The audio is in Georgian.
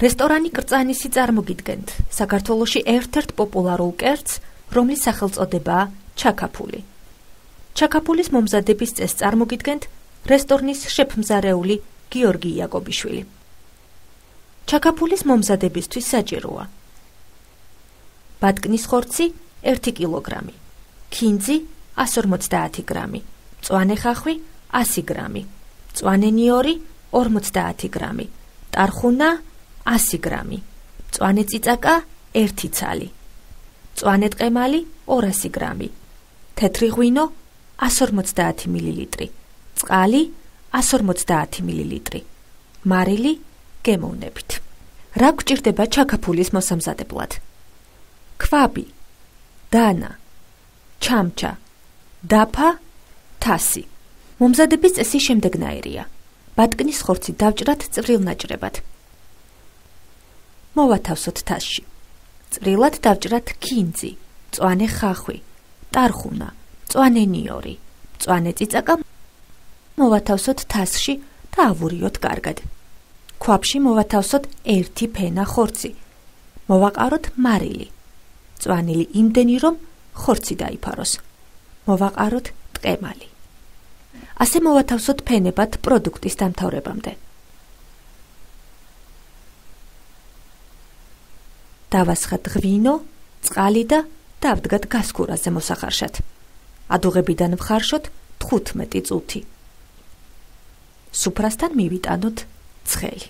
რესტორანი კრწანისი წარმოგიდგენთ საქართველოში ერთ-ერთ პოპულარულ კერძს, რომლის სახელწოდებაა ჩაქაფული. ჩაქაფულის მომზადების წესს წარმოგიდგენთ რესტორნის შეფმზარეული გიორგი იაკობიშვილი. ჩაქაფულის მომზადებისთვის საჭიროა ბატკნის ხორცი 1 კილოგრამი, ქინძი 150 გრამი, მწვანე ხახვი 100 გრამი, მწვანე ნიორი 50 გრამი, ტარხუნა 100 გრამი, მწვანე წიწაკა 1 ცალი, მწვანე ტყემალი 200 გრამი, თეთრი ღვინო 150 მილილიტრი, წყალი 150 მილილიტრი, მარილი გემოვნებით. რა გვჭირდება ჩაქაფულის მოსამზადებლად? ქვაბი, დანა, ჩამჩა, დაფა, თასი. მომზადების წესი შემდეგნაირია. ბატკნის ხორცი დავჭრათ წვრილ ნაჭრებად. მოვათავსოთ თასში. წვრილად დავჭრათ ქინძი, მწვანე ხახვი, ტარხუნა, მწვანე ნიორი, მწვანე წიწაკა. მოვათავსოთ თასში და ავურიოთ კარგად. ქვაბში მოვათავსოთ 1 ფენა ხორცი. მოვაყაროთ მარილი. მწვანილი იმდენი, რომ ხორცი დაიფაროს. მოვაყაროთ ტყემალი. ასე მოვათავსოთ ფენებად პროდუქტის დამთავრებამდე. დავასხათ ღვინო, წყალი და დავდგათ გასქურაზე მოსახარშად. ადუღებიდან ვხარშოთ 15 წუთი. სუფრასთან მივიტანოთ ცხელი.